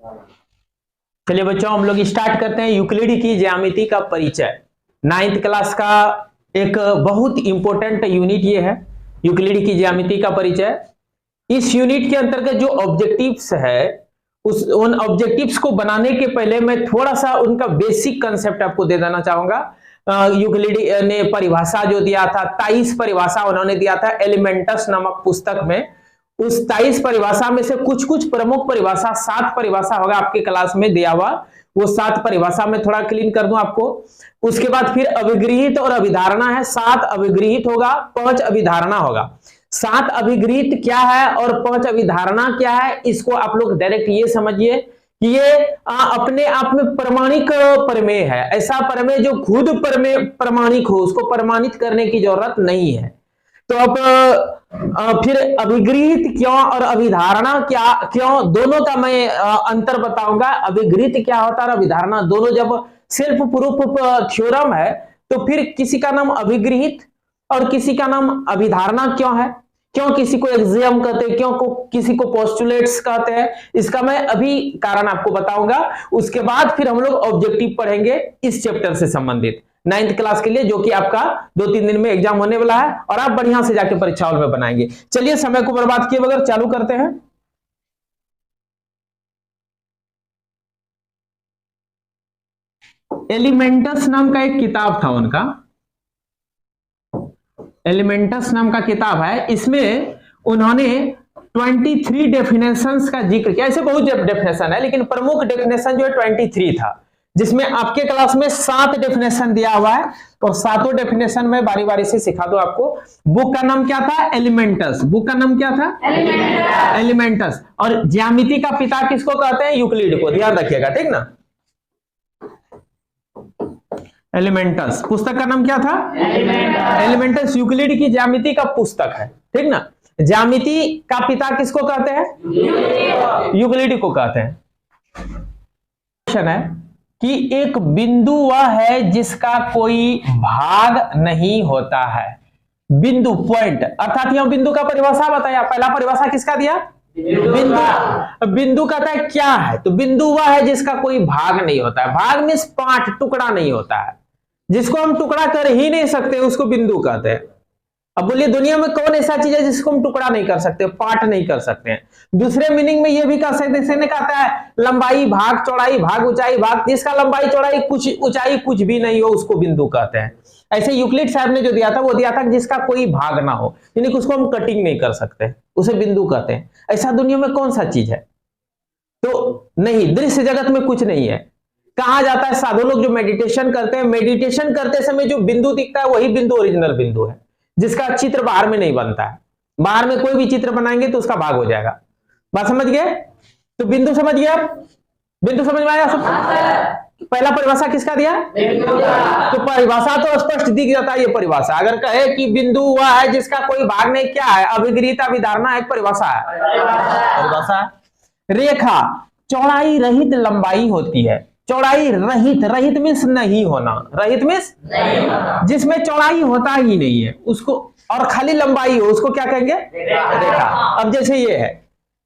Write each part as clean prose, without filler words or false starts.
चलिए बच्चों, हम लोग स्टार्ट करते हैं यूक्लिड की ज्यामिति का परिचय। 9th क्लास का एक बहुत इंपॉर्टेंट यूनिट ये है, यूक्लिड की ज्यामिति का परिचय। इस यूनिट के अंतर्गत जो ऑब्जेक्टिव्स है, उन ऑब्जेक्टिव्स को बनाने के पहले मैं थोड़ा सा उनका बेसिक कंसेप्ट आपको दे देना चाहूंगा। यूक्लिड ने परिभाषा जो दिया था, 23 परिभाषा उन्होंने दिया था एलिमेंटस नामक पुस्तक में। उस 23 परिभाषा में से कुछ कुछ प्रमुख परिभाषा, 7 परिभाषा होगा आपके क्लास में दिया हुआ, वो 7 परिभाषा में थोड़ा क्लीन कर दूं आपको। उसके बाद फिर अभिगृहित और अभिधारणा है, 7 अभिगृहित होगा, 5 अभिधारणा होगा। 7 अभिगृहित क्या है और 5 अभिधारणा क्या है, इसको आप लोग डायरेक्ट ये समझिए कि ये अपने आप में प्रमाणिक प्रमेय है। ऐसा प्रमेय जो खुद प्रमाणिक हो, उसको प्रमाणित करने की जरूरत नहीं है। तो अब फिर अभिगृहित क्यों और अभिधारणा क्या क्यों, दोनों का मैं अंतर बताऊंगा। अभिगृहित क्या होता है और अभिधारणा, दोनों जब सेल्फ प्रूफ थ्योरम है तो फिर किसी का नाम अभिगृहित और किसी का नाम अभिधारणा क्यों है, क्यों किसी को एक्सियम कहते हैं, क्यों किसी को पोस्टुलेट्स कहते हैं, इसका मैं अभी कारण आपको बताऊंगा। उसके बाद फिर हम लोग ऑब्जेक्टिव पढ़ेंगे इस चैप्टर से संबंधित 9th क्लास के लिए, जो कि आपका 2-3 दिन में एग्जाम होने वाला है और आप बढ़िया से जाके परीक्षा हॉल में बनाएंगे। चलिए समय को बर्बाद किए बगैर चालू करते हैं। एलिमेंटस नाम का एक किताब था उनका, एलिमेंटस नाम का किताब है। इसमें उन्होंने 23 डेफिनेशंस का जिक्र किया। ऐसे बहुत डेफिनेशन है, लेकिन प्रमुख डेफिनेशन जो है 23 था, जिसमें आपके क्लास में 7 डेफिनेशन दिया हुआ है और 7 डेफिनेशन में बारी बारी से सिखा दो आपको। बुक का नाम क्या था? एलिमेंटस। बुक का नाम क्या था? एलिमेंटस। और ज्यामिति का पिता किसको कहते हैं? यूक्लिड को, ध्यान रखिएगा, ठीक ना। एलिमेंटस। पुस्तक का नाम क्या था? एलिमेंटस यूक्लिड की ज्यामिति का पुस्तक है, ठीक ना। ज्यामिति का पिता किसको कहते हैं? यूक्लिड को कहते हैं। क्वेश्चन है कि एक बिंदु वह है जिसका कोई भाग नहीं होता है। बिंदु, पॉइंट, अर्थात यह बिंदु का परिभाषा बताया। पहला परिभाषा किसका दिया? बिंदु। बिंदु कहता है क्या है, तो बिंदु वह है जिसका कोई भाग नहीं होता है। भाग मींस पार्ट, टुकड़ा नहीं होता है, जिसको हम टुकड़ा कर ही नहीं सकते उसको बिंदु कहते हैं। अब बोलिए दुनिया में कौन ऐसा चीज है जिसको हम टुकड़ा नहीं कर सकते, पार्ट नहीं कर सकते हैं। दूसरे मीनिंग में यह भी कह सकते हैं, कहता है लंबाई भाग चौड़ाई भाग ऊंचाई भाग, जिसका लंबाई चौड़ाई कुछ ऊंचाई कुछ भी नहीं हो उसको बिंदु कहते हैं। ऐसे यूक्लिड साहब ने जो दिया था वो दिया था जिसका कोई भाग ना हो, यानी कि उसको हम कटिंग नहीं कर सकते, उसे बिंदु कहते हैं। ऐसा दुनिया में कौन सा चीज है? तो नहीं, दृश्य जगत में कुछ नहीं है। कहा जाता है साधु लोग जो मेडिटेशन करते हैं, मेडिटेशन करते समय जो बिंदु दिखता है वही बिंदु ओरिजिनल बिंदु है, जिसका चित्र बाहर में नहीं बनता है। बाहर में कोई भी चित्र बनाएंगे तो उसका भाग हो जाएगा। बात समझ गए? तो बिंदु समझ गए आप? बिंदु समझ में आया सब? पहला परिभाषा किसका दिया? तो परिभाषा तो स्पष्ट दिख जाता है। ये परिभाषा अगर कहे कि बिंदु वह है जिसका कोई भाग नहीं, क्या है? अभिगृहित अभिधारणा एक परिभाषा है। परिभाषा। रेखा चौड़ाई रहित लंबाई होती है। चौड़ाई रहित, रहित मींस नहीं होना, रहित मींस जिसमें चौड़ाई होता ही नहीं है उसको, और खाली लंबाई हो, उसको क्या कहेंगे? रेखा। अब जैसे ये है,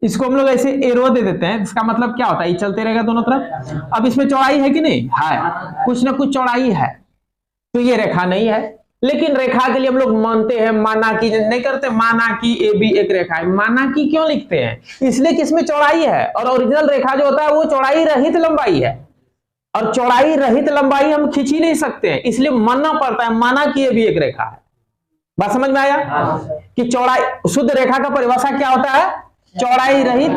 इसको हम लोग ऐसे एरो दे देते हैं, इसका मतलब क्या होता है? ये चलते रहेगा दोनों तरफ। अब इसमें चौड़ाई है कि नहीं है? कुछ ना कुछ चौड़ाई है, तो ये रेखा नहीं है। लेकिन रेखा के लिए हम लोग मानते हैं, माना की नहीं करते, माना की ए बी एक रेखा है। माना की क्यों लिखते हैं? इसलिए कि इसमें चौड़ाई है, और ओरिजिनल रेखा जो होता है वो चौड़ाई रहित लंबाई है, और चौड़ाई रहित लंबाई हम खींच ही नहीं सकते हैं, इसलिए मानना पड़ता है। माना कि ये भी एक रेखा है। बात समझ में आया? कि चौड़ाई, शुद्ध रेखा का परिभाषा क्या होता है? चौड़ाई रहित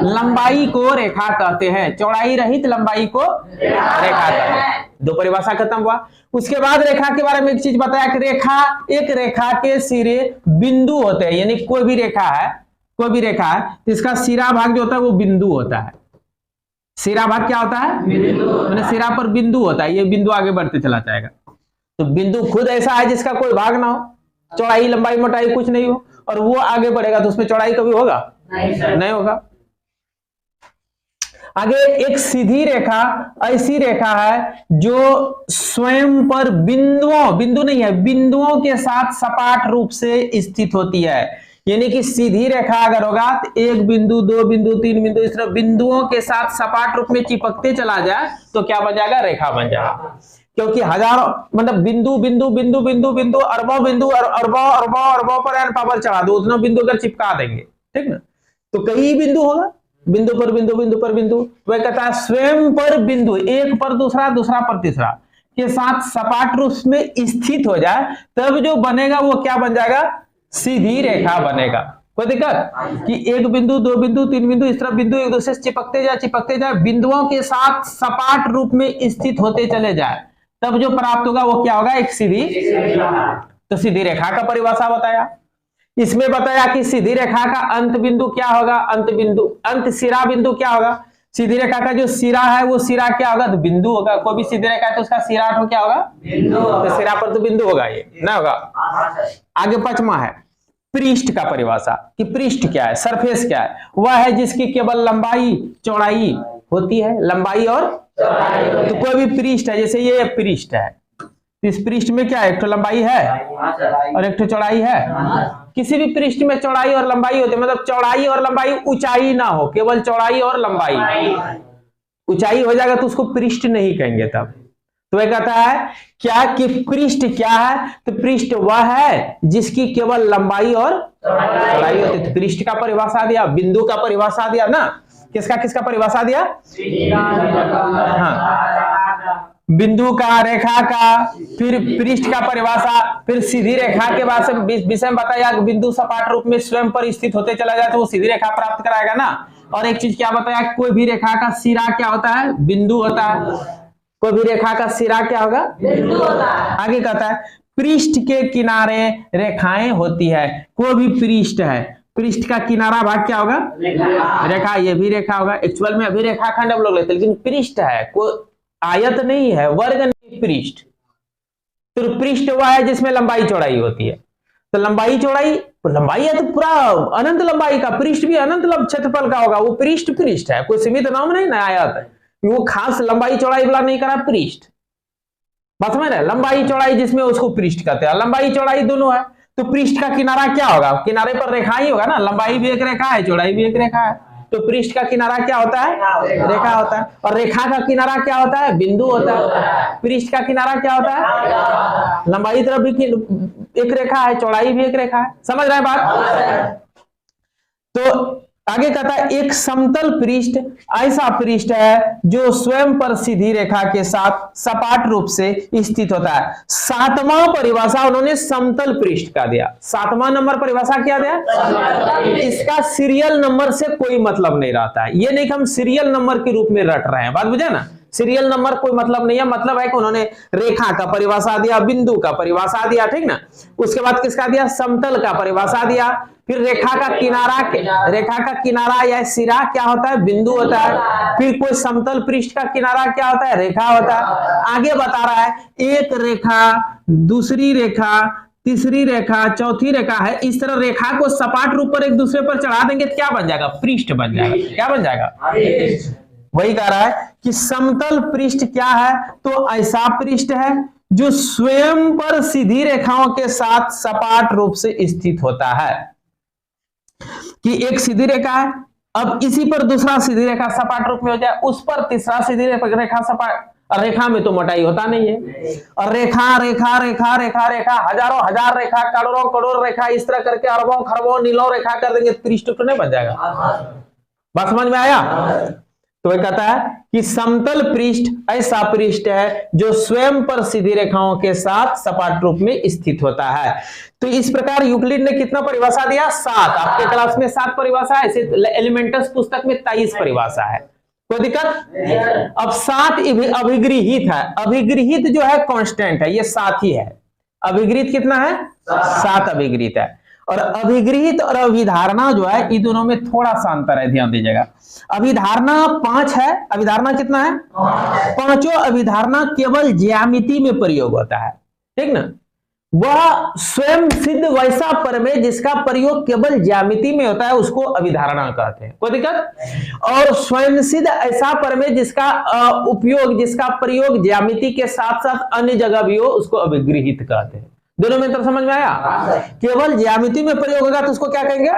लंबाई को रेखा कहते हैं। चौड़ाई रहित लंबाई को रेखा कहते हैं। 2 परिभाषा खत्म हुआ। उसके बाद रेखा के बारे में एक चीज बताया कि रेखा, एक रेखा के सिरे बिंदु होते हैं, यानी कोई भी रेखा है, कोई भी रेखा है, इसका सिरा भाग जो होता है वो बिंदु होता है। सिरा भाग क्या होता है? मैंने सिरा पर बिंदु होता है, ये बिंदु आगे बढ़ते चला जाएगा। तो बिंदु खुद ऐसा है जिसका कोई भाग ना हो, चौड़ाई लंबाई मोटाई कुछ नहीं हो, और वो आगे बढ़ेगा तो उसमें चौड़ाई कभी होगा? नहीं होगा। आगे एक सीधी रेखा ऐसी रेखा है जो स्वयं पर बिंदुओं, बिंदु नहीं है, बिंदुओं के साथ सपाट रूप से स्थित होती है। यानी कि सीधी रेखा अगर होगा तो 1 बिंदु 2 बिंदु 3 बिंदु इस तरह बिंदुओं के साथ सपाट रूप में चिपकते चला जाए तो क्या बन जाएगा, रेखा बन जाएगा। क्योंकि हजारों मतलब बिंदु बिंदु बिंदु बिंदु बिंदु अरबों बिंदु अरबों अरबों अरबों पर n पावर चढ़ा दो, उतना बिंदु अगर चिपका देंगे, ठीक ना, तो कई बिंदु होगा, बिंदु पर बिंदु बिंदु पर बिंदु। वह कहता है स्वयं पर बिंदु, एक पर दूसरा दूसरा पर तीसरा के साथ सपाट रूप में स्थित हो जाए तब जो बनेगा वो क्या बन जाएगा, सीधी रेखा बनेगा। कोई दिक्कत कि 1 बिंदु 2 बिंदु 3 बिंदु इस तरह बिंदु एक दूसरे से चिपकते जाए बिंदुओं के साथ सपाट रूप में स्थित होते चले जाए तब जो प्राप्त होगा वो क्या होगा, एक सीधी। तो सीधी रेखा का परिभाषा बताया। इसमें बताया कि सीधी रेखा का अंत बिंदु क्या होगा, अंत सिरा बिंदु क्या होगा। सीधी रेखा का जो सिरा है वो सिरा क्या होगा, तो बिंदु होगा। कोई भी सीधी रेखा है तो उसका सिरा तो क्या होगा, बिंदु। तो सिरा पर तो बिंदु होगा, ये ना होगा। आगे 5वां है पृष्ठ का परिभाषा कि पृष्ठ क्या है, सरफेस क्या है। वह है जिसकी केवल लंबाई चौड़ाई होती है, लंबाई और तो कोई भी पृष्ठ है, जैसे ये पृष्ठ है, इस पृष्ठ में क्या है, एक तो लंबाई है और एक तो चौड़ाई है। किसी भी पृष्ठ में चौड़ाई और लंबाई होती है, मतलब चौड़ाई और लंबाई, ऊंचाई ना हो, केवल चौड़ाई और लंबाई। ऊंचाई हो जाएगा तो उसको पृष्ठ नहीं कहेंगे तब। तो वह कहता है क्या कि पृष्ठ क्या है, तो पृष्ठ वह है जिसकी केवल लंबाई और चौड़ाई होती है। तो पृष्ठ का परिभाषा दिया, बिंदु का परिभाषा दिया ना, किसका परिभाषा दिया, हाँ, बिंदु का, रेखा का, फिर पृष्ठ का परिभाषा, फिर सीधी रेखा के बाद विषय में बताया बिंदु सपाट रूप में स्वयं पर स्थित होते चला जाए तो वो सीधी रेखा प्राप्त कराएगा ना। और एक चीज क्या बताया, कोई भी रेखा का सिरा क्या होता है, बिंदु होता है। कोई भी रेखा का सिरा क्या होगा, बिंदु होता है। आगे कहता है पृष्ठ के किनारे रेखाएं होती है। कोई भी पृष्ठ है, पृष्ठ का किनारा भाग क्या होगा, रेखा। ये भी रेखा होगा। एक्चुअल में अभी रेखाखंड हम लोग लेते हैं, लेकिन पृष्ठ है, कोई आयत नहीं है, वर्ग नहीं, पृष्ठ। तो पृष्ठ वह है जिसमें लंबाई चौड़ाई होती है। तो लंबाई चौड़ाई, लंबाई है तो पूरा अनंत लंबाई का, पृष्ठ भी अनंत क्षेत्रफल का होगा। वो पृष्ठ है, कोई सीमित नाम नहीं ना, आयत है, वो खास लंबाई चौड़ाई वाला नहीं करा, पृष्ठ। बात समझ रहे, लंबाई चौड़ाई जिसमें उसको पृष्ठ कहते हैं। लंबाई चौड़ाई दोनों है तो पृष्ठ का किनारा क्या होगा, किनारे पर रेखा ही होगा ना, लंबाई भी एक रेखा है, चौड़ाई भी एक रेखा है। तो पृष्ठ का किनारा क्या होता है, रेखा होता है। और रेखा का किनारा क्या होता है, बिंदु होता है। पृष्ठ का किनारा क्या होता है, लंबाई तरफ भी एक रेखा है, चौड़ाई भी एक रेखा है। समझ रहे हैं बात। तो आगे कहता है एक समतल पृष्ठ ऐसा पृष्ठ है जो स्वयं पर सीधी रेखा के साथ सपाट रूप से स्थित होता है। 7वां परिभाषा उन्होंने समतल पृष्ठ का दिया। 7वां नंबर परिभाषा क्या दिया, इसका सीरियल नंबर से कोई मतलब नहीं रहता है। ये नहीं कि हम सीरियल नंबर के रूप में रट रहे हैं, बात बुझे ना। सीरियल नंबर कोई मतलब नहीं है, मतलब है कि उन्होंने रेखा का परिभाषा दिया, बिंदु का परिभाषा दिया, ठीक ना। उसके बाद किसका दिया, समतल का परिभाषा दिया। फिर रेखा का किनारा या सिरा क्या होता है, बिंदु होता है। फिर कोई समतल पृष्ठ का किनारा क्या होता है, रेखा होता है। आगे बता रहा है एक रेखा, दूसरी रेखा, तीसरी रेखा, चौथी रेखा है। इस तरह रेखा को सपाट रूप पर एक दूसरे पर चढ़ा देंगे तो क्या बन जाएगा, पृष्ठ बन जाएगा। क्या बन जाएगा, वही कह रहा है कि समतल पृष्ठ क्या है, तो ऐसा पृष्ठ है जो स्वयं पर सीधी रेखाओं के साथ सपाट रूप से स्थित होता है। कि एक सीधी रेखा है, अब इसी पर दूसरा सीधी रेखा सपाट रूप में हो जाए, उस पर तीसरा सीधी रेखा सपाट। और रेखा में तो मोटाई होता नहीं है। और रेखा रेखा रेखा रेखा रेखा हजारों हजार रेखा, करोड़ों करोड़ रेखा, इस तरह करके अरबों खरबों नीलों रेखा कर देंगे, पृष्ठ तो नहीं बन जाएगा। बात समझ में आया। तो वह कहता है कि समतल पृष्ठ ऐसा पृष्ठ है जो स्वयं पर सीधी रेखाओं के साथ सपाट रूप में स्थित होता है। तो इस प्रकार यूक्लिड ने कितना परिभाषा दिया, 7। आपके क्लास में 7 परिभाषा है, एलिमेंटस पुस्तक में 23 परिभाषा है। कोई दिक्कत। अब 7 अभिगृहित है। अभिगृहित जो है कांस्टेंट है, ये 7 ही है। अभिगृहित कितना है, 7 अभिगृहित है। और अभिगृहित और अभिधारणा जो है, इन दोनों में थोड़ा सा अंतर है, ध्यान दीजिएगा। अभिधारणा 5 है, अभिधारणा कितना है, 5 अभिधारणा केवल ज्यामिति में प्रयोग होता है, ठीक ना। वह स्वयं सिद्ध वैसा प्रमेय जिसका प्रयोग केवल ज्यामिति में होता है उसको अभिधारणा कहते हैं। कोई दिक्कत। और स्वयं सिद्ध ऐसा प्रमेय जिसका उपयोग, जिसका प्रयोग ज्यामिति के साथ साथ अन्य जगह भी हो, उसको अभिगृहित कहते हैं। दोनों में अंतर समझ में आया? केवल ज्यामिति में प्रयोग होगा तो उसको क्या कहेंगे?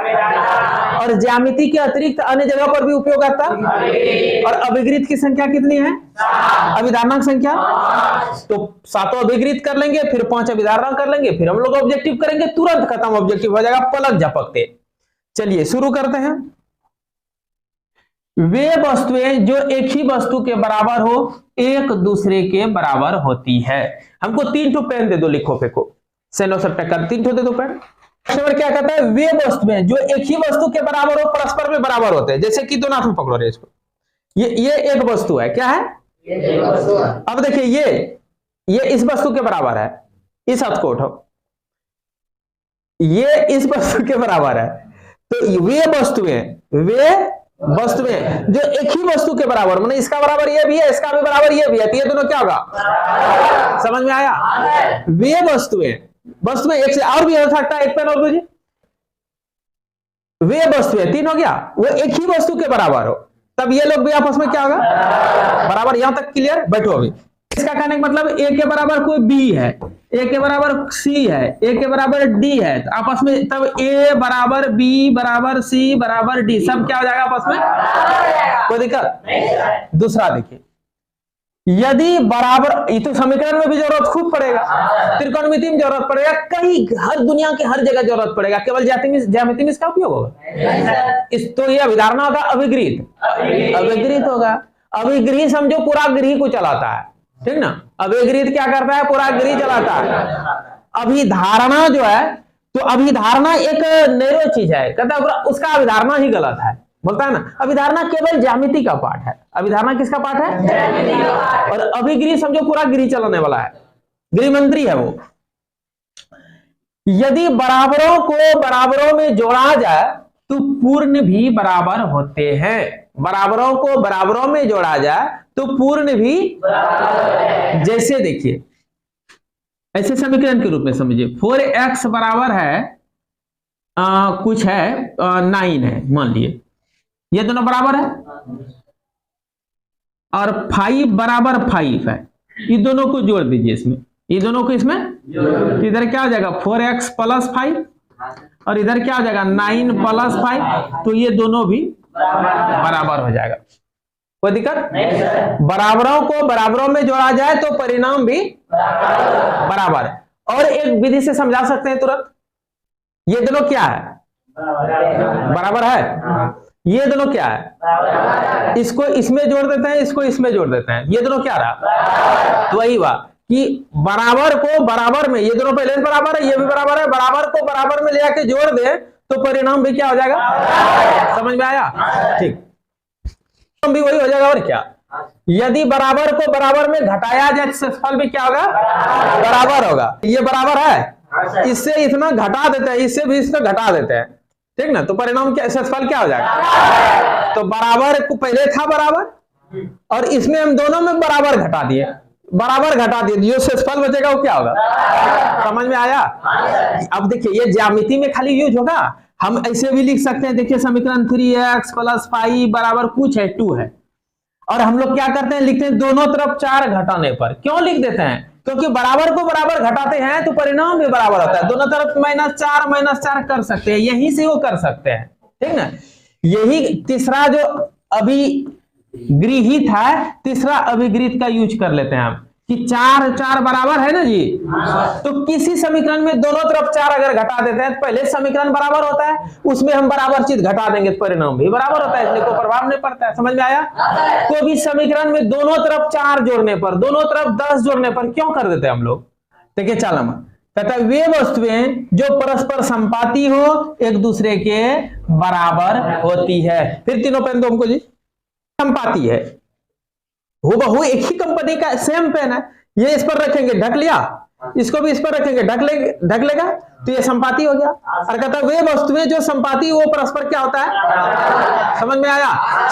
और ज्यामिति के अतिरिक्त अन्य जगह पर भी उपयोग आता है। और अभिगृहित की संख्या कितनी है? अभिधारणांक संख्या। तो 7 अभिगृहित कर लेंगे, फिर 5 अभिधारणा कर लेंगे, फिर हम लोग ऑब्जेक्टिव करेंगे, तुरंत खत्म, ऑब्जेक्टिव हो जाएगा पलक झपकते। चलिए शुरू करते हैं। वे वस्तुएं जो एक ही वस्तु के बराबर हो एक दूसरे के बराबर होती है। हमको 3 ठो पेन दे दो, लिखो फेंको, सेनो सब टक्कर 3 ठो दे दो पेन। क्या कहता है? वे वस्तुएं जो एक ही वस्तु के बराबर हो परस्पर में बराबर होते हैं। जैसे कि दोनों हाथ में पकड़ो रे इसको, ये एक वस्तु है, क्या है? अब देखिए ये इस वस्तु के बराबर है, इस हाथ को उठाओ, ये इस वस्तु के बराबर है। तो वे वस्तुएं जो एक ही वस्तु के बराबर, मतलब इसका बराबर ये भी है, इसका भी बराबर ये भी है, तो ये दोनों क्या होगा? समझ में आया? वे वस्तुएं एक से और भी हो सकता है, एक पेन और दीजिए। वे वस्तुएं 3 हो गया, वो एक ही वस्तु के बराबर हो, तब ये लोग भी आपस में क्या होगा? बराबर। यहां तक क्लियर? बैठो अभी। इसका कहने का मतलब ए के बराबर कोई बी है, ए के बराबर सी है, ए के बराबर डी है, तो आपस में तब ए बराबर बी बराबर सी बराबर डी, सब क्या हो जाएगा आपस में? कोई दिक्कत? दूसरा देखिए, यदि बराबर, ये तो समीकरण में भी जरूरत खूब पड़ेगा, त्रिकोणमिति में जरूरत पड़ेगा, कहीं हर दुनिया के हर जगह जरूरत पड़ेगा, केवल ज्यामिति में इसका उपयोग होगा। इस तो ये अभिधारणा होगा अभिगृहित होगा। अभिगृहित समझो पूरा गृह को चलाता है, ठीक ना? अभिगृहित क्या करता है? पूरा गृह चलाता है। अभिधारणा जो है, तो अभिधारणा एक नैरो चीज है, कहता है उसका अभिधारणा ही गलत है, बोलता है ना। अभिधारणा केवल ज्यामिति का पार्ट है। अभिधारणा किसका पार्ट है? और अभिगृह समझो पूरा गृह चलाने वाला है, गृह मंत्री है वो। यदि बराबरों को बराबरों में जोड़ा जाए तो पूर्ण भी बराबर होते हैं। बराबरों को बराबरों में जोड़ा जाए तो पूर्ण भी, जैसे देखिए ऐसे समीकरण के रूप में समझिए, 4x बराबर है कुछ है 9 है, मान लिए ये दोनों बराबर है, और 5 बराबर 5 है, ये दोनों को जोड़ दीजिए इसमें, ये दोनों को इसमें, तो इधर क्या हो जाएगा? 4x प्लस 5, और इधर क्या हो जाएगा? 9 प्लस 5, तो ये दोनों भी बराबर हो जाएगा। कोई दिक्कत? बराबरों को बराबरों में जोड़ा जाए तो परिणाम भी बराबर है। और एक विधि से समझा सकते हैं तुरंत, ये दोनों क्या है? बराबर है। ये दोनों क्या है? इसको इसमें जोड़ देते हैं, इसको इसमें जोड़ देते हैं, ये दोनों क्या रहा? तो वही बात कि बराबर को बराबर में, ये दोनों पहले से बराबर है, ये भी बराबर है, बराबर को बराबर में ले आके जोड़ दे तो परिणाम भी क्या हो जाएगा? समझ में आया? ठीक, भी वही हो जाएगा। और क्या? यदि बराबर को बराबर में घटाया जाए क्षेत्रफल भी क्या होगा? बराबर होगा। ये बराबर है, इससे इतना घटा देते हैं, इससे भी इसको घटा देते हैं, ठीक ना? तो परिणाम क्या, क्षेत्रफल क्या हो जाएगा? तो बराबर को पहले था बराबर, और इसमें हम दोनों में बराबर घटा दिए, जो क्षेत्रफल बचेगा वो क्या होगा? समझ में आया? अब देखिए ये ज्यामिति में खाली यूज होगा, हम ऐसे भी लिख सकते हैं। देखिए समीकरण 3x प्लस 5 बराबर कुछ है 2 है, और हम लोग क्या करते हैं? लिखते हैं दोनों तरफ 4 घटाने पर। क्यों लिख देते हैं? क्योंकि बराबर को बराबर घटाते हैं तो परिणाम भी बराबर होता है। दोनों तरफ -4 कर सकते हैं, यहीं से वो कर सकते हैं, ठीक ना? यही तीसरा जो अभिगृहित है, तीसरा अभिगृहित का यूज कर लेते हैं हम कि 4 बराबर है ना जी, तो किसी समीकरण में दोनों तरफ 4 अगर घटा देते हैं तो पहले समीकरण बराबर होता है, उसमें हम बराबर चीज घटा देंगे तो परिणाम भी बराबर होता है, इसलिए कोई प्रभाव नहीं पड़ता है। समझ में आया? कोई भी समीकरण में दोनों तरफ 4 जोड़ने पर, दोनों तरफ 10 जोड़ने पर क्यों कर देते हैं हम लोग? देखिए चलो कहता है वे वस्तुएं जो परस्पर संपाती हो एक दूसरे के बराबर होती है। फिर तीनों पेन दो हमको जी। संपाती है, हूबहू एक ही कंपनी का सेम पेन है, ये इस पर रखेंगे ढक लिया, इसको भी इस पर रखेंगे ढक लेगा, तो ये संपाती हो गया। और कहता है वे वस्तुएं जो संपाती वो परस्पर क्या होता है? समझ में आया?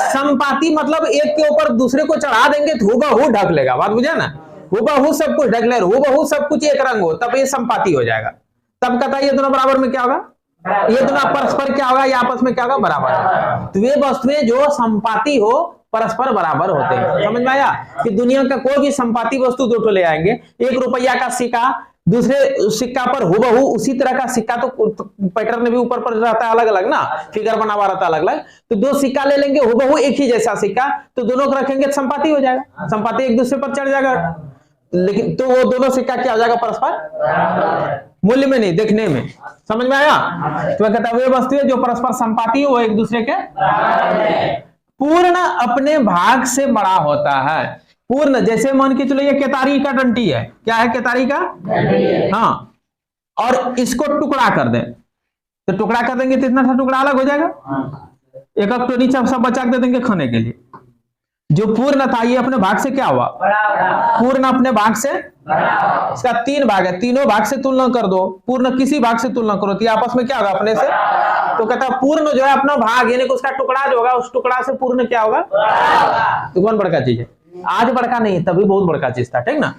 संपाती मतलब एक के ऊपर दूसरे को चढ़ा देंगे तो हूबहू ढक लेगा, बात बुझा ना? हूबहू सब कुछ ढक ले, हूबहू सब कुछ एक रंग हो, तब ये संपाती हो जाएगा। तब कहता है ये दोनों बराबर में क्या होगा? ये दोनों परस्पर क्या होगा? ये आपस में क्या होगा? बराबर। तो वे वस्तुएं जो संपाती हो परस्पर बराबर होते हैं। समझ में आया? कि दुनिया का कोई भी संपाती वस्तु 2 ले आएंगे, 1 रुपया का सिक्का दूसरे सिक्का पर हुबहू उसी तरह का सिक्का, तो पैटर्न भी ऊपर पर रहता है अलग अलग ना, फिगर बना हुआ रहता है अलग अलग, तो दो सिक्का ले लेंगे हुबहू एक ही जैसा सिक्का, तो दोनों को रखेंगे तो संपाती हो जाएगा, संपाती एक दूसरे पर चढ़ जाएगा, लेकिन तो वो दोनों सिक्का क्या हो जाएगा, परस्पर मूल्य में नहीं, देखने में। समझ में आया? तो मैं कहता वे वस्तुएं जो परस्पर संपाती हो वो एक दूसरे के पूर्ण अपने भाग से बड़ा होता है। पूर्ण जैसे मान के चलो ये केतारी का डंटी है, क्या है केतारी का, हाँ, और इसको टुकड़ा कर दे, तो टुकड़ा कर देंगे तो इतना सा टुकड़ा अलग हो जाएगा, एक एक तो नीचे सब बचा दे देंगे खाने के लिए। जो पूर्ण था ये अपने भाग से क्या हुआ, पूर्ण अपने भाग से, इसका तीन भाग है, तीनों भाग से तुलना कर दो, पूर्ण किसी भाग से तुलना करो तो ये आपस में क्या होगा, अपने से। तो कहता है पूर्ण जो है अपना भाग, यानी कि उसका टुकड़ा जो होगा उस टुकड़ा से पूर्ण क्या होगा, तो कौन बड़का चीज है, आज बड़का नहीं तभी बहुत बड़का चीज था, ठीक ना।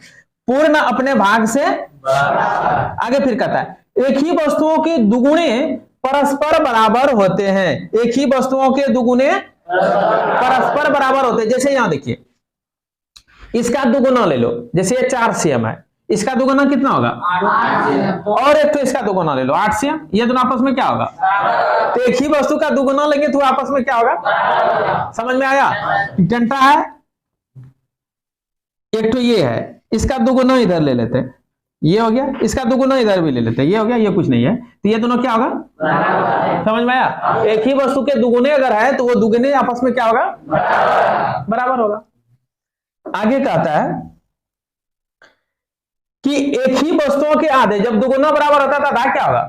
पूर्ण अपने भाग से, आगे फिर कहता है एक ही वस्तुओं के दुगुने परस्पर बराबर होते हैं, एक ही वस्तुओं के दुगुने परस्पर बराबर होते हैं। जैसे यहां देखिए इसका दुगुना ले लो, जैसे ये 4 cm है, इसका दुगुना कितना होगा, और एक तो इसका दुगुना ले लो 8 cm, ये दोनों आपस में क्या होगा, तो एक ही वस्तु का दुगुना लेंगे तो आपस में क्या होगा, समझ में आया। डंटा है एक तो ये है, इसका दुगुना इधर ले लेते हैं, ये हो गया, इसका दुगुना इधर भी ले लेते हैं, ये हो गया, ये कुछ नहीं है, तो ये दोनों क्या होगा, समझ में आया। एक ही वस्तु के दुगुने अगर है तो वो दुगुने आपस में क्या होगा, बराबर होगा। आगे कहता है कि एक ही वस्तुओं के आधे, जब दुगुना बराबर होता है तो आधा क्या होगा,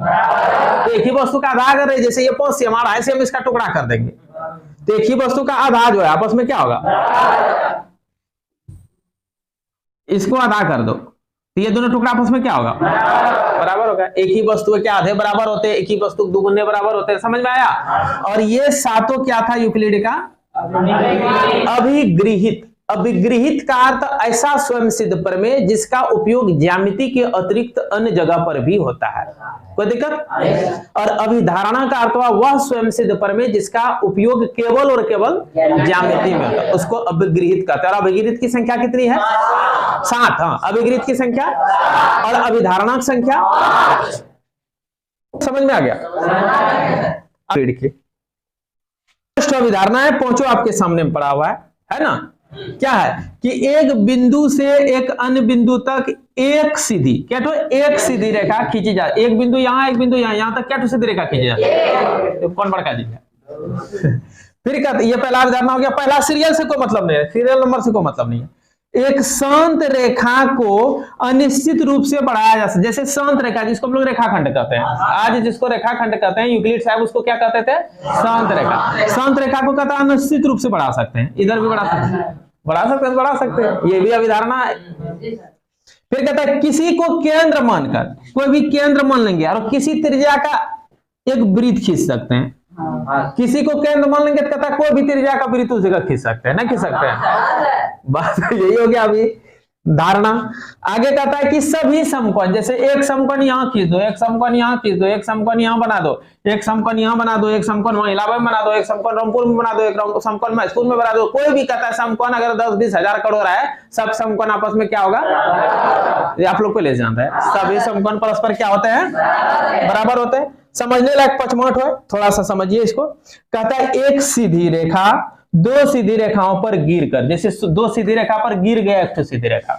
तो एक ही वस्तु का आधा अगर है, जैसे ये 5 cm हमारा ऐसे हम इसका टुकड़ा कर देंगे, तो एक ही वस्तु का आधा जो है आपस में क्या होगा, इसको आधा कर दो तो ये दोनों टुकड़ा आपस में क्या होगा, बराबर होगा। एक ही वस्तु के आधे बराबर होते हैं, एक ही वस्तु के दुगुने बराबर होते हैं, समझ में आया। और ये सातों क्या था यूक्लिड का, अभिगृहित। अभिगृहित का अर्थ ऐसा स्वयं सिद्ध प्रमेय जिसका उपयोग ज्यामिति के अतिरिक्त अन्य जगह पर भी होता है, कोई दिक्कत। और अभिधारणा का अर्थ हुआ वह स्वयं सिद्ध प्रमेय जिसका उपयोग केवल और केवल ज्यामिति में होता है, उसको अभिगृहित कहते हैं। और अभिगृहित की संख्या कितनी है, 7। हाँ, अभिगृहित की संख्या और अभिधारणा की संख्या, समझ में आ गया। अभिधारणा है, पहुंचो आपके सामने पड़ा हुआ है ना। क्या है कि एक बिंदु से एक अन्य बिंदु तक एक सीधी, क्या तो एक सीधी रेखा खींची जाए, एक बिंदु यहाँ एक बिंदु यहाँ तक क्या तो सीधी रेखा खींची जाए, तो कौन बड़का चीज है। फिर कहते ये पहला अवधारणा हो गया। पहला सीरियल से कोई मतलब नहीं है, सीरियल नंबर से कोई मतलब नहीं है। एक शांत रेखा को अनिश्चित रूप से बढ़ाया जा सकता, जैसे शांत रेखा जिसको हम लोग रेखाखंड कहते हैं, आज जिसको रेखाखंड कहते हैं यूक्लिड साहब उसको क्या कहते थे, शांत रेखा। शांत रेखा को कहता है अनिश्चित रूप से बढ़ा सकते हैं, इधर भी बढ़ा सकते हैं, बढ़ा सकते हैं, ये भी अभिधारणा है। फिर कहता है किसी को केंद्र मानकर, कोई भी केंद्र मान लेंगे और किसी त्रिज्या का एक वृत्त खींच सकते हैं। किसी को केंद्र मान लेंगे तो कहता है कोई भी त्रिज्या का वृत्त उस जगह खींच सकते हैं, ना खींच सकते हैं, बात यही हो गया अभी धारणा। आगे कहता है कि सभी समकोण, जैसे एक समकोण यहाँ खींच दो, एक समकोण यहाँ खींच दो, एक समकोण यहाँ बना दो, एक समकोण यहाँ बना दो, एक समकोण वहाँ इलाहाबाद में बना दो, एक समकोण रामपुर में बना दो, एक समकोण महसूर में बना दो। कोई भी कहता है समकोण अगर 10-20 हजार करोड़ है, सब समकोण आपस में क्या होगा, आप लोग को ले जाना है, सभी समकोण परस्पर क्या होते हैं, बराबर होते हैं। समझने लायक पचमठ है, थोड़ा सा समझिए इसको। कहता है एक सीधी रेखा दो सीधी रेखाओं पर गिर कर, जैसे दो सीधी रेखा पर गिर गया एक तो सीधी रेखा,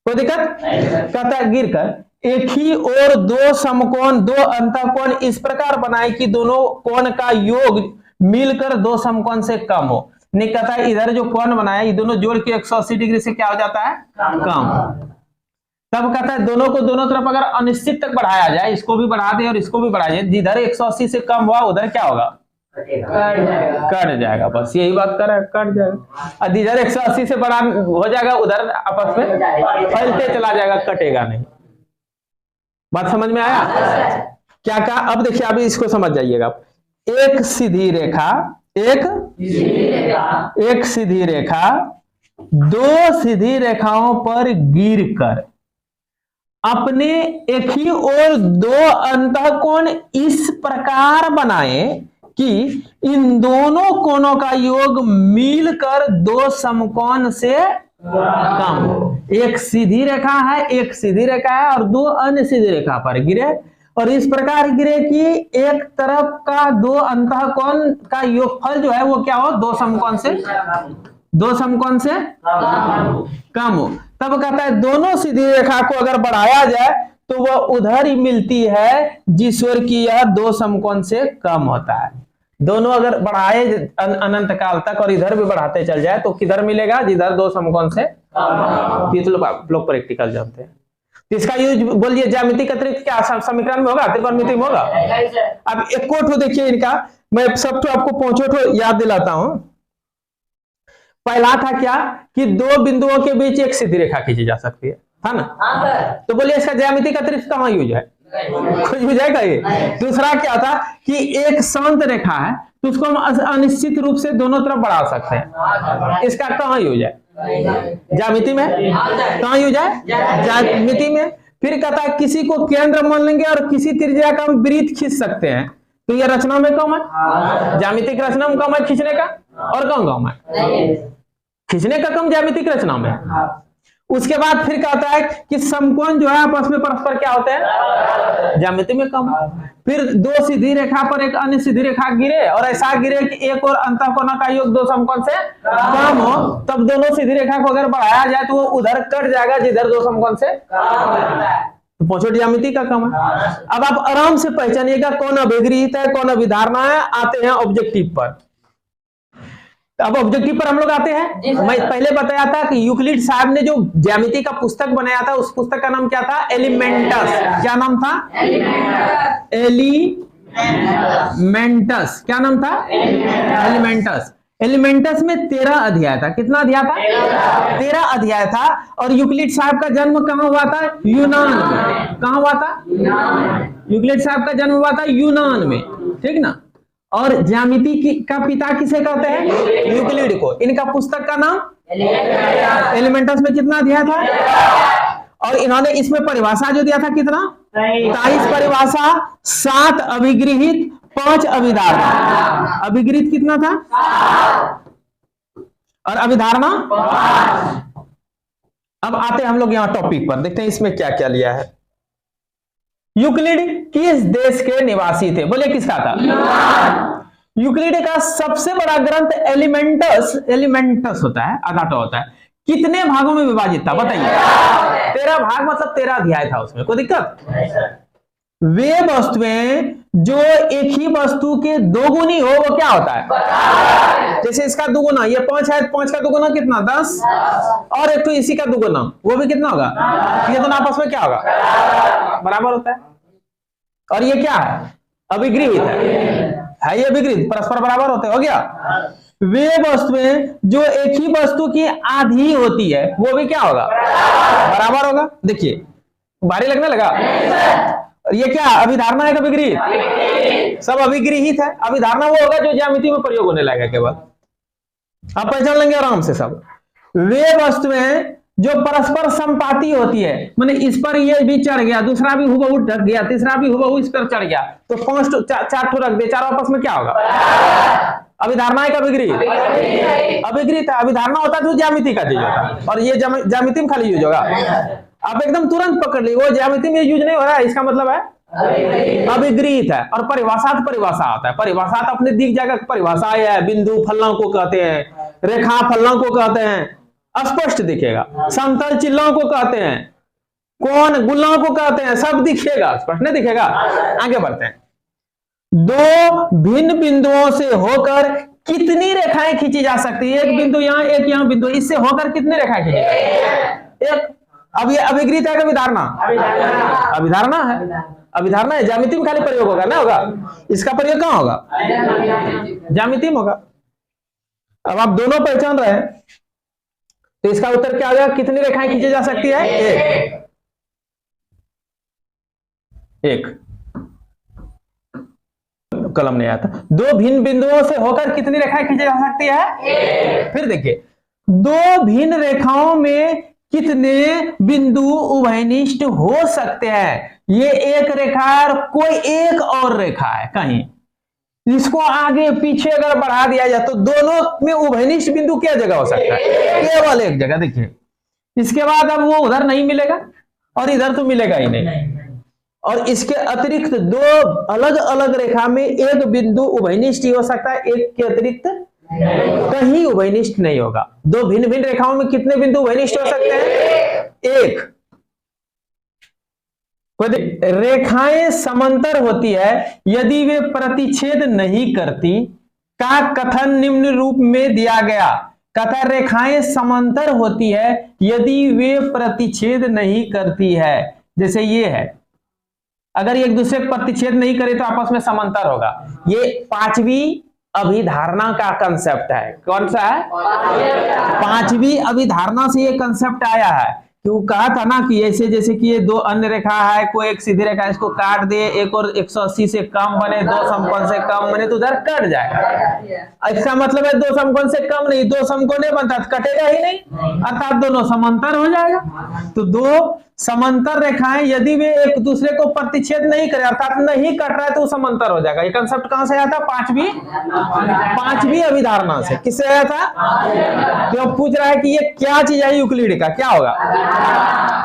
कोई दिक्कत। कहता है गिर कर एक ही और दो समकोण दो अंतःकोण इस प्रकार बनाए कि दोनों कोण का योग मिलकर दो समकोण से कम हो। नहीं कहता है इधर जो कोण बनाया ये दोनों जोड़ के 180 डिग्री से क्या हो जाता है, कम। तब कहता है दोनों को दोनों तरफ अगर अनिश्चित तक बढ़ाया जाए, इसको भी बढ़ा दे और इसको भी बढ़ा जाए, जिधर 180 से कम हुआ उधर क्या होगा, कट जाएगा। बस यही बात कर रहा है, कट जाएगा। और जिधर 180 से बड़ा हो जाएगा उधर आपस में फैलते चला जाएगा, कटेगा नहीं। बात समझ में आया क्या कहा। अब देखिए अभी इसको समझ जाइएगा। एक सीधी रेखा एक सीधी रेखा दो सीधी रेखाओं पर गिर कर अपने एक ही और दो अंतःकोण इस प्रकार बनाए कि इन दोनों कोणों का योग मिलकर दो समकोण से कम हो। एक सीधी रेखा है, एक सीधी रेखा है और दो अन्य सीधी रेखा पर गिरे, और इस प्रकार गिरे कि एक तरफ का दो अंतःकोण का योगफल जो है वो क्या हो, दो समकोण से कम हो। तब कहता है दोनों सीधी रेखा को अगर बढ़ाया जाए तो वह उधर ही मिलती है जिस ओर की यह दो समकोण से कम होता है। दोनों अगर बढ़ाए अनंत काल तक और इधर भी बढ़ाते चल जाए तो किधर मिलेगा, जिधर दो समकोण से लोग प्रैक्टिकल जानते हैं। तो इसका यूज बोलिए ज्यामिति अतिरिक्त क्या समीकरण में होगा, त्रिकोणमिति में होगा। अब एक कोट देखिए इनका, मैं सब तो आपको पांचों याद दिलाता हूं। पहला था क्या कि दो बिंदुओं के बीच एक सीधी रेखा खींची जा सकती है ना। तो बोलिए इसका ज्यामिति अतिरिक्त कहां यूज है, कुछ भी जाएगा ये। दूसरा क्या था कि एक शांत रेखा है तो उसको हम अनिश्चित रूप से दोनों तरफ बढ़ा सकते हैं, इसका कहां यूज है, ज्यामिति में। कहां यूज है, ज्यामिति में। फिर कहता है किसी को केंद्र मान लेंगे और किसी त्रिज्या का हम वृत्त खींच सकते हैं, तो ये रचना में कम है, ज्यामितिक रचना में कम है खींचने का, और कम है खींचने का, कम ज्यामितिक रचना में। उसके बाद फिर कहता है कि समकोण जो है आपस में परस्पर क्या होते हैं, ज्यामिति में कम। फिर दो सीधी रेखा पर एक अन्य सीधी रेखा गिरे और ऐसा गिरे कि एक और अंतःकोण का योग दो समकोण से कम हो, तब दोनों सीधी रेखा को अगर बढ़ाया जाए तो वो उधर कट जाएगा जिधर दो समकोण से तो पांचों ज्यामिति का कम है। अब आप आराम से पहचानिएगा कौन अभिगृहित है कौन अभिधारणा है। आते हैं ऑब्जेक्टिव पर। अब ऑब्जेक्टिव पर हम लोग आते हैं। मैं पहले बताया था कि यूक्लिड साहब ने जो ज्यामिति का पुस्तक बनाया था उस पुस्तक का नाम क्या था, एलिमेंटस। क्या नाम था, एलिमेंटस। क्या नाम था, एलिमेंटस। एलिमेंटस में 13 अध्याय था। कितना अध्याय था, 13 अध्याय था। और यूक्लिड साहब का जन्म कहां हुआ था, यूनान में। कहां हुआ था, यूक्लिड साहब का जन्म हुआ था यूनान में, ठीक ना। और ज्यामिति का पिता किसे कहते हैं, यूक्लिड को। इनका पुस्तक का नाम एलिमेंटस में कितना अध्याय था, और इन्होंने इसमें परिभाषा जो दिया था कितना, 23 परिभाषा, 7 अभिगृहित, 5 अभिधारणा। अभिगृहित कितना था और अभिधारणा। अब आते हम लोग यहां टॉपिक पर, देखते हैं इसमें क्या क्या लिया है। यूक्लिड किस देश के निवासी थे, बोले किसका था, यूक्लिड का सबसे बड़ा ग्रंथ एलिमेंटस होता है, अगाटो होता है। कितने भागों में विभाजित था बताइए, 13 भाग, मतलब 13 अध्याय था उसमें। कोई दिक्कत, वे वस्तुएं जो एक ही वस्तु के दोगुनी हो वो क्या होता है, जैसे इसका दुगुना, ये 5 है, 5 का दुगुना कितना, 10, और एक तो इसी का दुगुना वो भी कितना होगा, ये दोनों आपस में क्या होगा, बराबर होता है। और ये क्या है, अभिगृहित है ये अभिगृहित, परस्पर बराबर होते, हो गया। वे वस्तुएं जो एक ही वस्तु की आधी होती है वो भी क्या होगा, बराबर होगा। देखिए भारी लगने लगा। ये क्या अभिधारणा है, अभिगृहित, सब अभिगृहित है। अभिधारणा वो होगा जो ज्यामिति में प्रयोग होने लगेगा केवल, आप पहचान लेंगे आराम से सब। वे वस्तुएं जो परस्पर संपाती होती है, माने इस पर ये भी चढ़ गया, दूसरा भी हुबहू ढक गया, तीसरा भी हुबहू इस पर चढ़ गया, तो 4 ठो रख दे, चारों आपस में क्या होगा, अभिधारणा है, अभिगृहित, अभिगृहित है। अभिधारणा होता है जो ज्यामिति का चीज होता है, और ये ज्यामिति में खाली यूज होगा। आप एकदम तुरंत पकड़ ली, वो ज्यामिति में यूज नहीं हो रहा है, इसका मतलब है अभिगृहित है। और परिभाषात परिभाषा आता है, परिभाषात अपने दिख जाएगा, परिभाषा है, बिंदु फलनों को कहते हैं, रेखा फलनों को कहते हैं, स्पष्ट दिखेगा। समतल चिल्लों को कहते हैं, कोण गुल्लों को कहते हैं, सब दिखेगा, स्पष्ट नहीं दिखेगा। आगे बढ़ते हैं। दो भिन्न बिंदुओं से होकर कितनी रेखाएं खींची जा सकती है, एक बिंदु यहाँ एक यहाँ बिंदु, इससे होकर कितनी रेखाएं खींची, एक। अब ये अभिगृहित है कि अभिधारणा, अभिधारणा है, अभिधारणा है। ज्यामिति में खाली प्रयोग होगा ना, होगा, इसका प्रयोग कहां होगा, ज्यामिति में होगा। अब आप दोनों पहचान रहे हैं तो इसका उत्तर क्या आ जाएगा, कितनी रेखाएं खींची जा सकती है, एक। कलम नहीं आता। दो भिन्न बिंदुओं से होकर कितनी रेखाएं खींची जा सकती है, फिर देखिए, दो भिन्न रेखाओं में कितने बिंदु उभयनिष्ठ हो सकते हैं। ये एक रेखा है और कोई एक और रेखा है कहीं, इसको आगे पीछे अगर बढ़ा दिया जाए तो दोनों में उभयनिष्ठ बिंदु क्या जगह हो सकता है? केवल एक जगह। देखिए इसके बाद अब वो उधर नहीं मिलेगा और इधर तो मिलेगा ही नहीं। और इसके अतिरिक्त दो अलग अलग रेखा में एक बिंदु उभयनिष्ठ ही हो सकता है, एक के अतिरिक्त कहीं उभयनिष्ठ नहीं होगा। दो भिन्न भिन्न रेखाओं में कितने बिंदु उभयनिष्ठ हो सकते हैं? एक। रेखाएं समांतर होती है यदि वे प्रतिच्छेद नहीं करती का कथन निम्न रूप में दिया गया। कहता है रेखाएं समांतर होती है यदि वे प्रतिच्छेद नहीं करती है। जैसे ये है, अगर एक दूसरे को प्रतिच्छेद नहीं करे तो आपस में समांतर होगा। ये पांचवी अभिधारणा का कंसेप्ट है। कौन सा है? पांचवी अभिधारणा से ये कंसेप्ट आया है। क्यों कहा था ना कि ऐसे जैसे कि ये दो अन्य रेखा है, कोई एक सीधी रेखा इसको काट दे, एक और 180 से कम बने, दो समकोण से कम बने तो उधर कट जाएगा। इसका मतलब है दो समकोण से कम नहीं, दो समकोण नहीं बनता तो कटेगा ही नहीं, अर्थात दोनों समांतर हो जाएगा। तो दो समांतर रेखाएं यदि वे एक दूसरे को प्रतिच्छेद नहीं करे अर्थात नहीं कट रहा है तो समांतर हो जाएगा। ये कंसेप्ट कहां से आया था? पांचवी अभिधारणा से। किससे आया था? क्यों पूछ रहा है कि ये क्या चीज है यूक्लिड का, क्या होगा?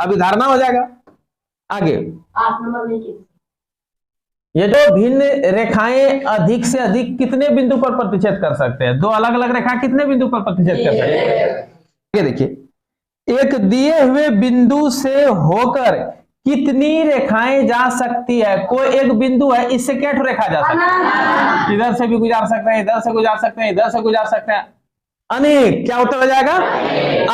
अभिधारणा हो जाएगा। आगे 8 नंबर में ये दो भिन्न रेखाएं अधिक से अधिक कितने बिंदु पर प्रतिच्छेद कर सकते हैं? दो अलग अलग रेखा कितने बिंदु पर प्रतिच्छेद कर सकते हैं? ये देखिए एक दिए हुए बिंदु से होकर कितनी रेखाएं जा सकती है? कोई एक बिंदु है, इससे क्या रेखा जा सकती है? इधर से भी गुजार सकते हैं, इधर से गुजार सकते हैं, इधर से गुजार सकते हैं, अनेक। क्या उत्तर हो जाएगा?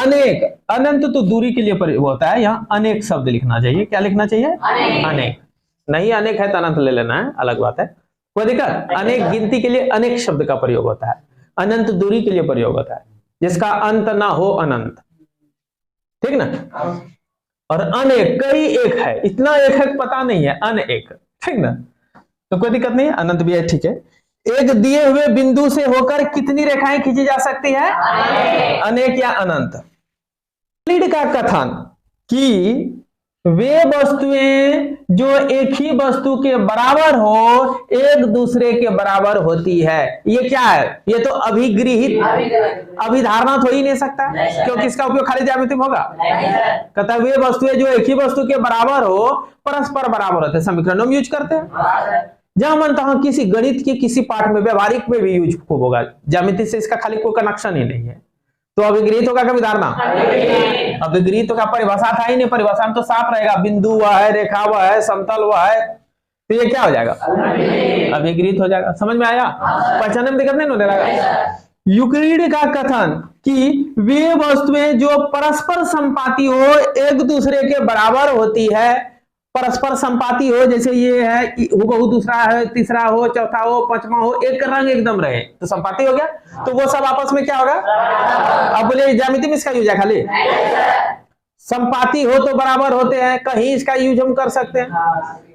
अनेक। अनंत तो दूरी के लिए होता है, यहाँ अनेक शब्द लिखना चाहिए। क्या लिखना चाहिए? अनेक। नहीं अनेक है तो अनंत ले लेना है, अलग बात है, कोई दिक्कत? अनेक गिनती के लिए अनेक शब्द का प्रयोग होता है, अनंत दूरी के लिए प्रयोग होता है, जिसका अंत ना हो अनंत, ठीक ना? और अनेक कई एक है, इतना एक है पता नहीं है, अनेक, ठीक ना? तो कोई दिक्कत नहीं है, अनंत भी है, ठीक है। एक दिए हुए बिंदु से होकर कितनी रेखाएं खींची जा सकती है? अनेक या अनंत। यूक्लिड का कथन कि वे वस्तुएं जो एक ही वस्तु के बराबर हो एक दूसरे के बराबर होती है, ये क्या है? ये तो अभिगृहित अभिधारणा तो ही नहीं सकता, क्योंकि इसका उपयोग खाली ज्यामिति में होगा। कहता है वे वस्तुएं जो एक ही वस्तु के बराबर हो परस्पर बराबर होते हैं, समीकरण हम यूज करते हैं। जहां मन तहां किसी गणित के किसी पाठ में व्यवहारिक में भी यूज खूब होगा, ज्यामिति से इसका खाली कोई कनेक्शन ही नहीं है। तो अभिगृहित होगा कभी धारणा? अभिगृहित का परिभाषा था ही नहीं, परिभाषा में तो साफ रहेगा, बिंदु वह है, रेखा वह है, समतल वह है, तो ये क्या हो जाएगा? अभिगृहित हो जाएगा। समझ में आया? पहचानने में दिक्कत नहीं होगा। यूक्लिड का कथन कि वे वस्तुएं जो परस्पर संपाती हो एक दूसरे के बराबर होती है, परस्पर संपाती हो, जैसे ये है हुबहू, दूसरा है, तीसरा हो, चौथा हो, पांचवा हो, एक रंग एकदम रहे तो संपाती हो गया। तो वो सब आपस में क्या होगा? अब बोले ज्यामिति में इसका यूज है खाली? संपाती हो तो बराबर होते हैं, कहीं इसका यूज हम कर सकते हैं,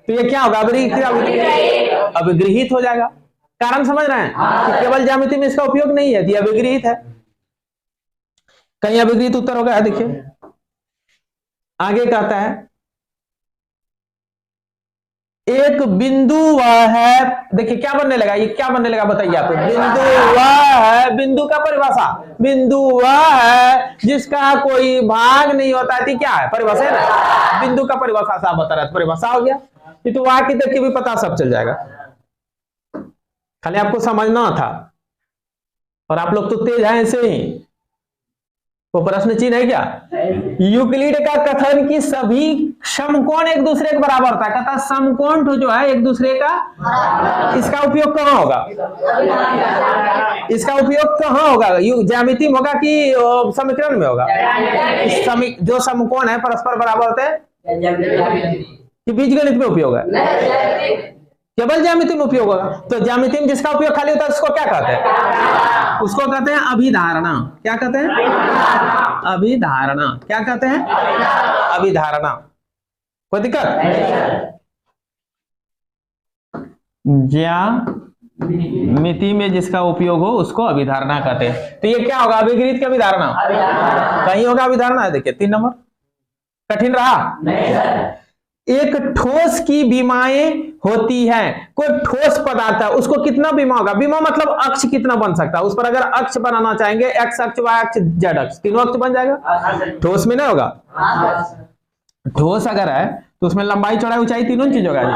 तो ये क्या होगा? अभिगृहित हो जाएगा। कारण समझ रहे हैं कि केवल ज्यामिति में इसका उपयोग नहीं है, ये अभिगृहित है। कहीं अभिगृहित उत्तर होगा। देखिए आगे कहता है एक बिंदु वह है, देखिए क्या बनने लगा, ये क्या बनने लगा बताइए आप? बिंदु वह है, बिंदु का परिभाषा, बिंदु वह है जिसका कोई भाग नहीं होता है, क्या है? परिभाषा है ना, बिंदु का परिभाषा साफ बता रहा है, परिभाषा हो गया। ये तो वहां की देख के भी पता सब चल जाएगा, खाली आपको समझना था। और आप लोग तो तेज हैं ऐसे ही। वो प्रश्न चिन्ह है क्या? यूक्लिड का कथन कि सभी समकोण एक दूसरे के बराबर था, कहता समकोण जो है एक दूसरे का, इसका उपयोग कहां होगा? इसका उपयोग कहां होगा? ज्यामिति में होगा कि समीकरण में होगा? जो समकोण है परस्पर बराबर होते हैं कि बीजगणित में उपयोग है? केवल ज्यामिति में उपयोग होगा। तो ज्यामिति में जिसका उपयोग खाली होता है उसको क्या कहते हैं? उसको कहते हैं अभिधारणा। क्या कहते हैं? अभिधारणा। क्या कहते हैं? अभिधारणा। कोई दिक्कत? ज्यामिति में जिसका उपयोग हो उसको अभिधारणा कहते हैं। तो ये क्या होगा? अभिगृहित की अभिधारणा। कहीं होगा अभिधारणा? देखिए 3 नंबर कठिन रहा। एक ठोस की विमाएं होती हैं। कोई ठोस पदार्थ है, उसको कितना विमा होगा? विमा मतलब अक्ष कितना बन सकता है, उस पर अगर अक्ष बनाना चाहेंगे, एक्स अक्ष, वाई अक्ष, जेड अक्ष, तीनों अक्ष बन जाएगा। ठोस में ना होगा। ठोस अगर है तो उसमें लंबाई चौड़ाई ऊंचाई तीनों चीज होगा जी।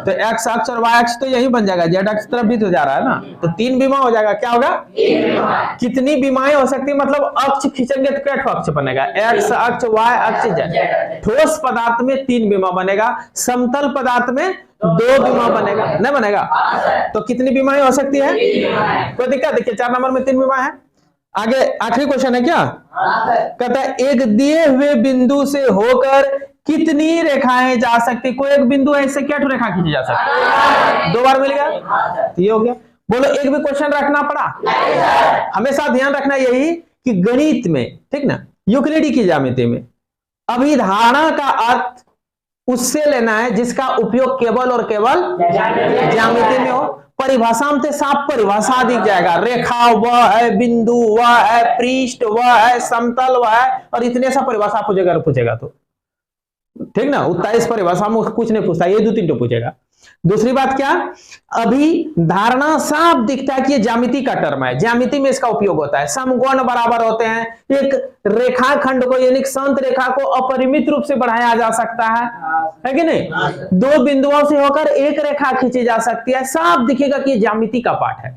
तो एक्स अक्ष और वाई अक्ष तो यही बन जाएगा, जेड अक्ष तरफ भी तो जा रहा है ना, तो 3 विमा हो जाएगा। क्या होगा? कितनी विमाएं हो सकती है? मतलब अक्ष खींचेंगे तो क्या अक्ष बनेगा? एक्स अक्ष, वाई अक्ष, जेड। ठोस पदार्थ में 3 विमा बनेगा, समतल पदार्थ में 2 विमा बनेगा, नहीं बनेगा? तो कितनी विमाएं हो सकती है? कोई दिक्कत? देखिए 4 नंबर में 3 विमा है। आगे आखिरी क्वेश्चन है क्या? कहता है एक दिए हुए बिंदु से होकर कितनी रेखाएं जा सकती? कोई एक बिंदु है, इससे क्या रेखा खींची जा सकती? 2 बार मिल गया, ये हो गया। बोलो एक भी क्वेश्चन रखना पड़ा? हमेशा ध्यान रखना यही कि गणित में, ठीक ना, यूक्लिडी की ज्यामिति में अभिधारणा का अर्थ उससे लेना है जिसका उपयोग केवल और केवल ज्यामिति में हो। परिभाषा में साफ परिभाषा दिख जाएगा, रेखा वह है, बिंदु वह है, पृष्ठ वह है, समतल वह है, और इतने सा परिभाषा पूछेगा तो ठीक ना। उतना इस परिभाषा में कुछ नहीं पूछता, ये 2-3 तो पूछेगा। दूसरी बात क्या? अभी धारणा साफ दिखता है कि ये ज्यामिति का टर्म है, ज्यामिति में इसका उपयोग होता है। समकोण बराबर होते हैं, एक रेखाखंड को यानी संत रेखा को अपरिमित रूप से बढ़ाया जा सकता है कि नहीं? 2 बिंदुओं से होकर एक रेखा खींची जा सकती है, साफ दिखेगा कि ये ज्यामिति का पाठ है।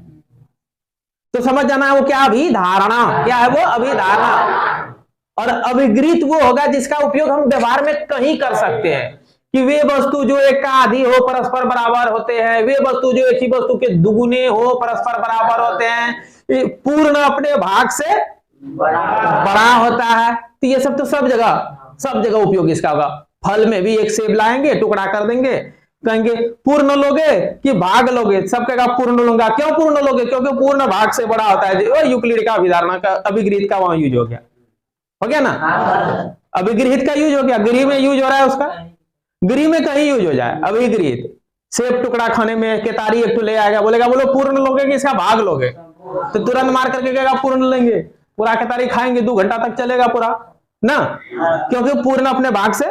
तो समझ जाना है वो क्या? अभिधारणा। क्या है वो? अभिधारणा। और अभिगृहित वो होगा जिसका उपयोग हम व्यवहार में कहीं कर सकते हैं, कि वे वस्तु जो एक का आधी हो परस्पर बराबर होते हैं, वे वस्तु जो एक ही वस्तु के दुगुने हो परस्पर बराबर होते हैं, पूर्ण अपने भाग से बड़ा होता है। तो ये सब तो सब जगह उपयोग इसका होगा। फल में भी एक सेब लाएंगे, टुकड़ा कर देंगे, कहेंगे पूर्ण लोगे कि भाग लोगे? सब कहेगा पूर्ण लूंगा। क्यों पूर्ण लोगे? क्योंकि पूर्ण भाग से बड़ा होता है। यूक्लिड का अभिधारणा का अभिगृहित का वहां यूज हो गया ना। अभिगृहित का यूज हो गया, गृह में यूज हो रहा है उसका, गृह में कहीं यूज हो जाए। अभिगृहित सेब टुकड़ा खाने में केतारी एक ले आएगा, बोलेगा बोलो पूर्ण लोगे कि इसका भाग लोगे? तो तुरंत मार करके कहेगा पूर्ण लेंगे, पूरा केतारी खाएंगे, 2 घंटा तक चलेगा पूरा ना, क्योंकि पूर्ण अपने भाग से।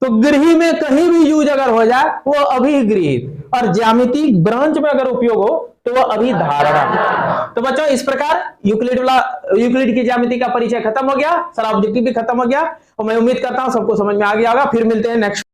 तो गृह में कहीं भी यूज अगर हो जाए वो अभिगृहित, और ज्यामिति ब्रांच में अगर उपयोग हो तो वो अभिधारणा। तो बच्चों इस प्रकार यूक्लिड की ज्यामिति का परिचय खत्म हो गया, सारा ऑब्जेक्टिव भी खत्म हो गया, और मैं उम्मीद करता हूं सबको समझ में आ गया होगा। फिर मिलते हैं नेक्स्ट